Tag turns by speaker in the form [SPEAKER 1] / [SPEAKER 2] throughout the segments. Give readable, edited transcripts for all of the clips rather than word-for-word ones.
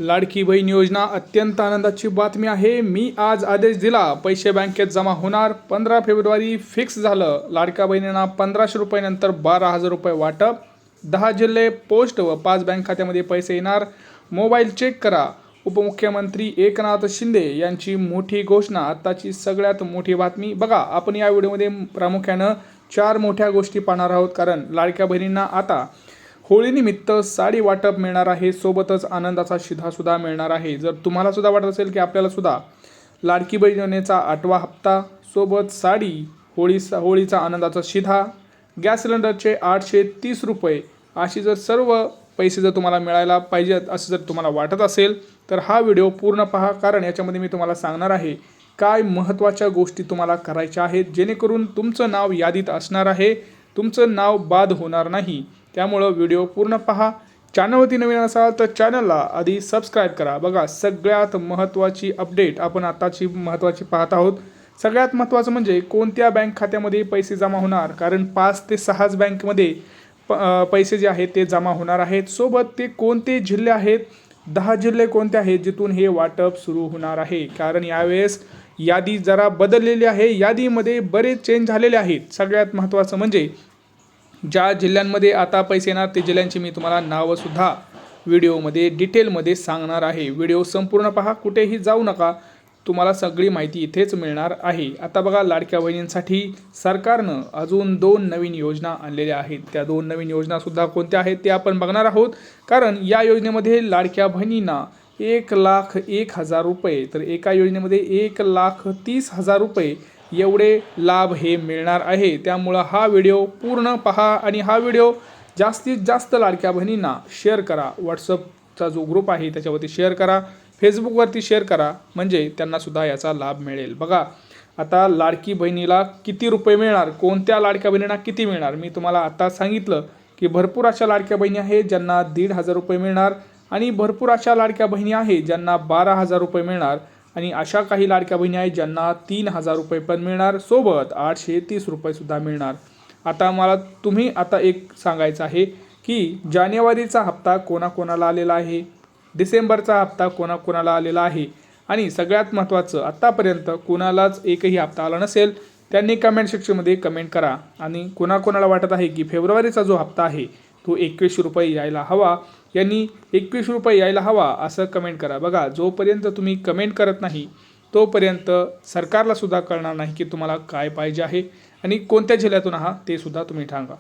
[SPEAKER 1] लाडकी बहीण योजना अत्यंत आनंदाची बातमी आहे। मी आज आदेश दिला, पैसे बँकेत जमा होणार। 15 फेब्रुवारी फिक्स झालं। लाडक्या बहिणींना 1500 रुपयांनंतर 12,000 रुपये वाटप। 10 जिल्हे पोस्ट व 5 बँक खात्यामध्ये पैसे येणार। मोबाईल चेक करा। उपमुख्यमंत्री एकनाथ शिंदे यांची मोठी घोषणा। आताची सगळ्यात मोठी बातमी बघा। आपण या व्हिडिओमध्ये प्रामुख्याने 4 मोठ्या गोष्टी पाहणार आहोत, कारण लाडक्या बहिणींना आता होळीनिमित्त साडी वाटप मिळणार आहे, सोबतच आनंदाचा शिधासुद्धा मिळणार आहे। जर तुम्हाला सुद्धा वाटत असेल की आपल्याला सुद्धा लाडकी बहीण योजनेचा 8वा हप्ता, सोबत साडी, होळीचा आनंदाचा शिधा, गॅस सिलेंडरचे 830 रुपये अशी जर सर्व पैसे जर तुम्हाला मिळायला पाहिजेत असं जर तुम्हाला वाटत असेल तर हा व्हिडिओ पूर्ण पहा, कारण याच्यामध्ये मी तुम्हाला सांगणार आहे काय महत्त्वाच्या गोष्टी तुम्हाला करायच्या आहेत, जेणेकरून तुमचं नाव यादीत असणार आहे, तुमचं नाव बाद होणार नाही। त्यामुळे व्हिडिओ पूर्ण पहा। चॅनलवरती नवीन असाल तर चॅनलला आधी सबस्क्राईब करा। बघा, सगळ्यात महत्त्वाची अपडेट आपण आताची महत्त्वाची पाहत आहोत। सगळ्यात महत्त्वाचं म्हणजे कोणत्या बँक खात्यामध्ये पैसे जमा होणार, कारण 5 ते 6 बँकमध्ये पैसे जे आहेत ते जमा होणार आहेत। सोबत ते कोणते जिल्हे आहेत, 10 जिल्हे कोणते आहेत जिथून हे वाटप सुरू होणार आहे, कारण यावेळेस यादी जरा बदललेली आहे। यादीमध्ये बरेच चेंज झालेले आहेत। सगळ्यात महत्त्वाचं म्हणजे ज्या जिल्ह्यांमध्ये आता पैसे येणार ते जिल्ह्यांची मी तुम्हाला नावंसुद्धा व्हिडिओमध्ये डिटेलमध्ये सांगणार आहे। व्हिडिओ संपूर्ण पहा, कुठेही जाऊ नका, तुम्हाला सगळी माहिती इथेच मिळणार आहे। आता बघा, लाडक्या बहिणींसाठी सरकारनं अजून 2 नवीन योजना आणलेल्या आहेत। त्या 2 नवीन योजनासुद्धा कोणत्या आहेत ते आपण बघणार आहोत, कारण या योजनेमध्ये लाडक्या बहिणींना 1,01,000 रुपये, तर एका योजनेमध्ये 1,30,000 रुपये एवढे लाभ हे मिळणार आहे। त्यामुळं हा व्हिडिओ पूर्ण पहा आणि हा व्हिडिओ जास्तीत जास्त लाडक्या बहिणींना शेअर करा। व्हॉट्सअपचा जो ग्रुप आहे त्याच्यावरती शेअर करा, फेसबुकवरती शेअर करा, म्हणजे त्यांनासुद्धा याचा लाभ मिळेल। बघा, आता लाडकी बहिणीला किती रुपये मिळणार, कोणत्या लाडक्या बहिणींना किती मिळणार, मी तुम्हाला आता सांगितलं की भरपूर अशा लाडक्या बहिणी आहेत ज्यांना 1,500 रुपये मिळणार, आणि भरपूर अशा लाडक्या बहिणी आहेत ज्यांना 12,000 रुपये मिळणार, आणि अशा काही लाडक्या बहिणी आहेत ज्यांना 3,000 रुपये पण मिळणार, सोबत 830 रुपयेसुद्धा मिळणार। आता तुम्ही एक सांगायचं आहे की जानेवारीचा हप्ता कोणाकोणाला आलेला आहे, डिसेंबरचा हप्ता कोणाकोणाला आलेला आहे, आणि सगळ्यात महत्त्वाचं आत्तापर्यंत कोणालाच एकही हप्ता आला नसेल त्यांनी कमेंट सेक्शनमध्ये कमेंट करा। आणि कोणाकोणाला वाटत आहे की फेब्रुवारीचा जो हप्ता आहे तो 21 रुपये यायला हवा, यांनी 21 रुपये यायला हवा असं कमेंट करा। बघा, जोपर्यंत तुम्ही कमेंट करत नाही तोपर्यंत सरकारला सुद्धा कळणार नाही की तुम्हाला काय पाहिजे आहे आणि कोणत्या जिल्ह्यातून आहात ते सुद्धा तुम्ही सांगा।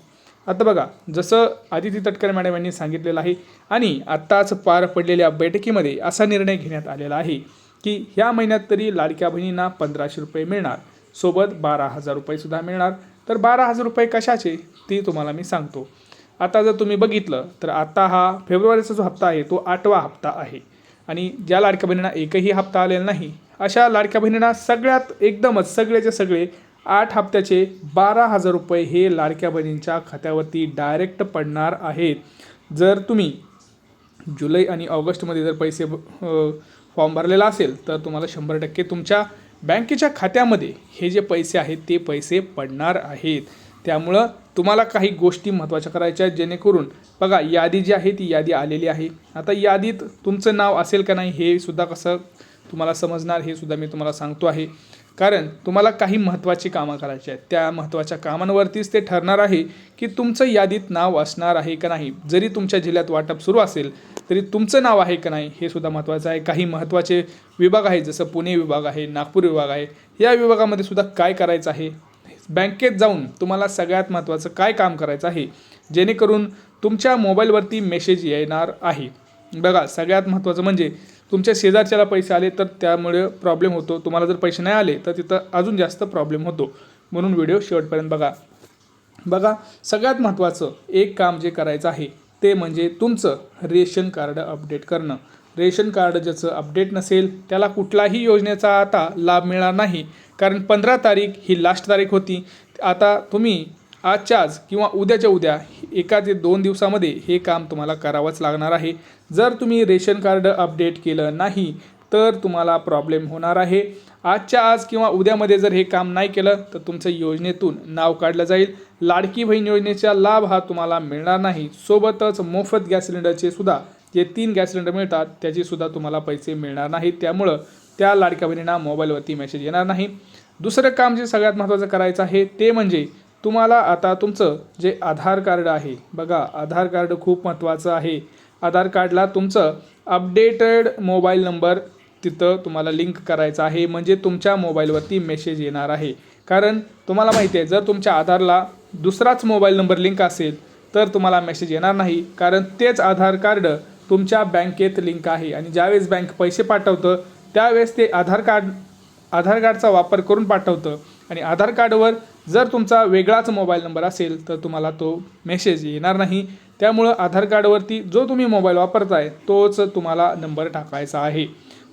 [SPEAKER 1] आता बघा, जसं आदिती तटकरे मॅडम यांनी सांगितलेलं आहे आणि आत्ताच पार पडलेल्या बैठकीमध्ये असा निर्णय घेण्यात आलेला आहे की ह्या महिन्यात तरी लाडक्या बहिणींना 1,500 रुपये मिळणार, सोबत 12,000 रुपयेसुद्धा मिळणार। तर 12,000 रुपये कशाचे ते तुम्हाला मी सांगतो। आता जर तुम्ही बघितलं तर आता हा फेब्रुवारीचा जो हप्ता आहे तो 8वा हप्ता आहे, आणि ज्या लाडक्या बहिणींना एकही हप्ता आलेला नाही अशा लाडक्या बहिणींना सगळ्यात एकदमच सगळेचे सगळे 8 हप्त्याचे 12,000 रुपये हे लाडक्या बहिणींच्या खात्यावरती डायरेक्ट पडणार आहेत। जर तुम्ही जुलै आणि ऑगस्टमध्ये जर पैसे फॉर्म भरलेला असेल तर तुम्हाला 100% तुमच्या बँकेच्या खात्यामध्ये हे जे पैसे आहेत ते पैसे पडणार आहेत। त्यामुळं तुम्हाला काही गोष्टी महत्त्वाच्या करायच्या आहेत, जेणेकरून बघा, यादी जी आहे ती यादी आलेली आहे। आता यादीत तुमचं नाव असेल का नाही हे सुद्धा कसं तुम्हाला समजणार हे सुद्धा मी तुम्हाला सांगतो आहे, कारण तुम्हाला काही महत्त्वाची कामं करायची आहेत। त्या महत्त्वाच्या कामांवरतीच ते ठरणार आहे की तुमचं यादीत नाव असणार आहे का नाही। जरी तुमच्या जिल्ह्यात वाटप सुरू असेल तरी तुमचं नाव आहे का नाही हे सुद्धा महत्त्वाचं आहे। काही महत्त्वाचे विभाग आहेत, जसं पुणे विभाग आहे, नागपूर विभाग आहे, या विभागामध्ये सुद्धा काय करायचं आहे, बँकेत जाऊन तुम्हाला सगळ्यात महत्त्वाचं काय काम करायचं आहे, जेणेकरून तुमच्या मोबाईलवरती मेसेज येणार आहे। बघा, सगळ्यात महत्त्वाचं म्हणजे तुमच्या शेजारच्याला पैसे आले तर त्यामुळे प्रॉब्लेम होतो, तुम्हाला जर पैसे नाही आले तर तिथं अजून जास्त प्रॉब्लेम होतो, म्हणून व्हिडिओ शेवटपर्यंत बघा। सगळ्यात महत्त्वाचं एक काम जे करायचं आहे ते म्हणजे तुमचं रेशन कार्ड अपडेट करणं। रेशन कार्ड ज्याचं अपडेट नसेल त्याला कुठलाही योजनेचा आता लाभ मिळणार नाही, कारण 15 तारीख ही लास्ट तारीख होती। आता तुम्ही आजच्या आज किंवा उद्याच्या उद्या 1 ते 2 दिवसामध्ये हे काम तुम्हाला करावंच लागणार आहे। जर तुम्ही रेशन कार्ड अपडेट केलं नाही तर तुम्हाला प्रॉब्लेम होणार आहे। आजच्या आज किंवा उद्यामध्ये जर हे काम नाही केलं तर तुमचं योजनेतून नाव काढलं जाईल। लाडकी बहीण योजनेचा लाभ हा तुम्हाला मिळणार नाही, सोबतच मोफत गॅस सिलेंडरचे सुद्धा जे 3 गॅस सिलेंडर मिळतात त्याचीसुद्धा तुम्हाला पैसे मिळणार नाहीत. त्यामुळं त्या लाडक्या बहिणींना मोबाईलवरती मेसेज येणार नाही. दुसरं काम जे सगळ्यात महत्त्वाचं करायचं आहे ते म्हणजे तुम्हाला आता तुमचं जे आधार कार्ड आहे, बघा आधार कार्ड खूप महत्त्वाचं आहे. आधार कार्डला तुमचं अपडेटेड मोबाईल नंबर तिथं तुम्हाला लिंक करायचा आहे, म्हणजे तुमच्या मोबाईलवरती मेसेज येणार आहे. कारण तुम्हाला माहिती आहे जर तुमच्या आधारला दुसराच मोबाईल नंबर लिंक असेल तर तुम्हाला मेसेज येणार नाही, कारण तेच आधार कार्ड तुमच्या बँकेत लिंक आहे आणि ज्यावेळेस बँक पैसे पाठवतं त्यावेळेस ते आधार कार्डचा वापर करून पाठवतं आणि आधार कार्डवर जर तुमचा वेगळाच मोबाईल नंबर असेल तर तुम्हाला तो मेसेज येणार नाही. त्यामुळं आधार कार्डवरती जो तुम्ही मोबाईल वापरताय तोच तुम्हाला नंबर टाकायचा आहे.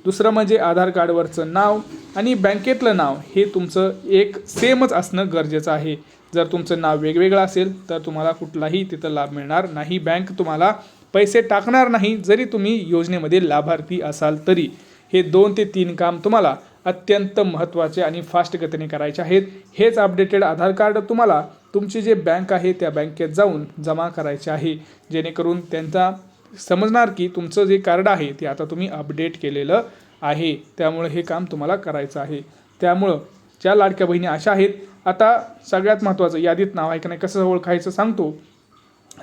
[SPEAKER 1] दुसरं म्हणजे आधार कार्डवरचं नाव आणि बँकेतलं नाव हे तुमचं एक सेमच असणं गरजेचं आहे. जर तुमचं नाव वेगवेगळं असेल तर तुम्हाला कुठलाही तिथं लाभ मिळणार नाही. बँक तुम्हाला पैसे टाकणार नाही जरी तुम्ही योजनेमध्ये लाभार्थी असाल तरी. हे 2 ते 3 काम तुम्हाला अत्यंत महत्त्वाचे आणि फास्ट गतीने करायचे आहेत. हेच अपडेटेड आधार कार्ड तुम्हाला तुमची जे बँक आहे त्या बँकेत जाऊन जमा करायचे आहे, जेणेकरून त्यांचा समजणार की तुमचं जे कार्ड आहे ते आता तुम्ही अपडेट केलेलं आहे. त्यामुळे हे काम तुम्हाला करायचं आहे. त्यामुळं ज्या लाडक्या बहिणी अशा आहेत, आता सगळ्यात महत्त्वाचं यादीत नाव आहे का नाही कसं ओळखायचं सांगतो.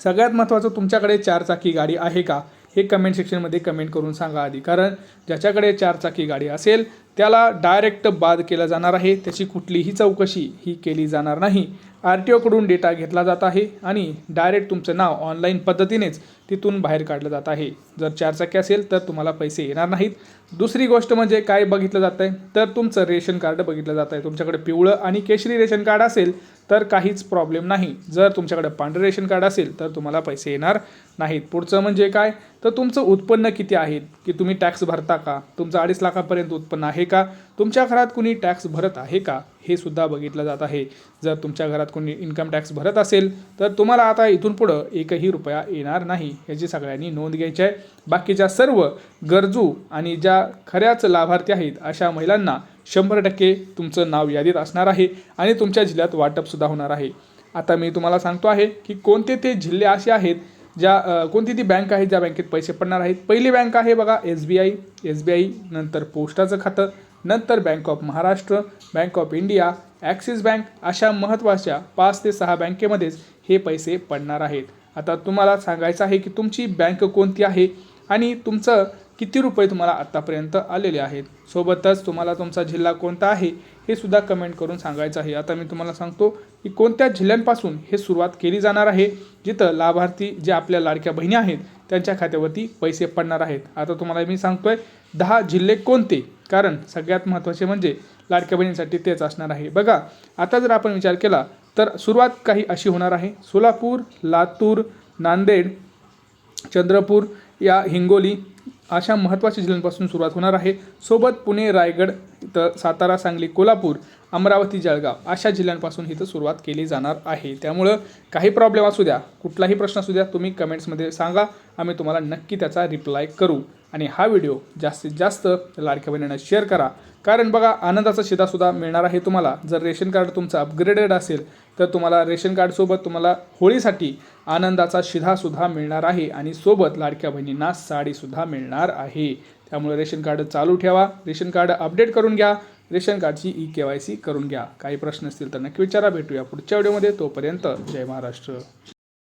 [SPEAKER 1] सगळ्यात महत्त्वाचं तुमच्याकडे 4 चाकी गाडी आहे का हे कमेंट सेक्शनमध्ये कमेंट करून सांगा आधी. कारण ज्याच्याकडे 4 चाकी गाडी असेल त्याला डायरेक्ट बाद केला जाणार आहे. त्याची कुठलीही चौकशी ही केली जाणार नाही. RTOकडून डेटा घेतला जात आहे आणि डायरेक्ट तुमचं नाव ऑनलाईन पद्धतीनेच तिथून बाहेर काढलं जात आहे. जर 4 चाकी असेल तर तुम्हाला पैसे येणार नाहीत. दुसरी गोष्ट म्हणजे काय बघितलं जात आहे तर तुमचं रेशन कार्ड बघितलं जात आहे. तुमच्याकडे पिवळं आणि केशरी रेशन कार्ड असेल तर काहीच प्रॉब्लेम नाही. जर तुमच्याकडे पांढरे रेशन कार्ड असेल तर तुम्हाला पैसे येणार नाहीत. पुढचं म्हणजे काय तर तुमचं उत्पन्न किती आहे, की तुम्ही टॅक्स भरता का, तुमचं 2.5 लाखापर्यंत उत्पन्न आहे का, तुमच्या घरात कुणी टॅक्स भरत आहे का हे सुद्धा बघितलं जात आहे. जर तुमच्या घरात कोणी इन्कम टॅक्स भरत असेल तर तुम्हाला आता इथून पुढं 1ही रुपया येणार नाही, याची सगळ्यांनी नोंद घ्यायची आहे. बाकीच्या सर्व गरजू आणि ज्या खऱ्याच लाभार्थी आहेत अशा महिलांना 100% तुमचं नाव यादीत असणार आहे आणि तुमच्या जिल्ह्यात वाटपसुद्धा होणार आहे. आता मी तुम्हाला सांगतो आहे की कोणते ते जिल्हे असे आहेत कोणती ती बँक आहे ज्या बँकेत पैसे पडणार आहेत. पहिली बँक आहे बघा SBI, नंतर पोस्टाचं खातं, नंतर bank of Maharashtra, bank of India, axis bank, अशा महत्त्वाच्या 5 ते 6 बँकेमध्येच हे पैसे पडणार आहेत. आता तुम्हाला सांगायचं आहे की तुमची बँक कोणती आहे आणि तुमचं किती रुपये तुम्हाला आत्तापर्यंत आलेले आहेत. सोबतच तुम्हाला तुमचा जिल्हा कोणता आहे हे सुद्धा कमेंट करून सांगायचं आहे. आता मी तुम्हाला सांगतो की कोणत्या जिल्ह्यांपासून हे सुरुवात केली जाणार आहे, जिथं लाभार्थी जे आपल्या लाडक्या बहिणी आहेत त्यांच्या खात्यावरती पैसे पडणार आहेत. आता तुम्हाला मी सांगतोय 10 जिल्हे कोणते, कारण सगळ्यात महत्त्वाचे म्हणजे लाडक्या बहिणींसाठी तेच असणार आहे. बघा आता जर आपण विचार केला तर सुरुवात काही अशी होणार आहे. सोलापूर, लातूर, नांदेड, चंद्रपूर, या हिंगोली अशा महत्त्वाच्या जिल्ह्यांपासून सुरुवात होणार आहे. सोबत पुणे, रायगड, इथं सातारा, सांगली, कोल्हापूर, अमरावती, जळगाव अशा जिल्ह्यांपासून इथं सुरुवात केली जाणार आहे. त्यामुळं काही प्रॉब्लेम असू द्या, कुठलाही प्रश्न असू द्या, तुम्ही कमेंट्समध्ये सांगा, आम्ही तुम्हाला नक्की त्याचा रिप्लाय करू. आणि हा व्हिडिओ जास्तीत जास्त लाडक्या बहिणींना शेअर करा, कारण बघा आनंदाचा शिधासुद्धा मिळणार आहे तुम्हाला. जर रेशन कार्ड तुमचं अपग्रेडेड असेल तर तुम्हाला रेशन कार्डसोबत तुम्हाला होळीसाठी आनंदाचा शिधासुद्धा मिळणार आहे आणि सोबत लाडक्या बहिणींना साडीसुद्धा मिळणार आहे. त्यामुळे रेशन कार्ड चालू ठेवा, रेशन कार्ड अपडेट करून घ्या, रेशन कार्डची EKYC करून घ्या. काही प्रश्न असतील तर नक्की विचारा. भेटूया पुढच्या व्हिडिओमध्ये. तोपर्यंत जय महाराष्ट्र.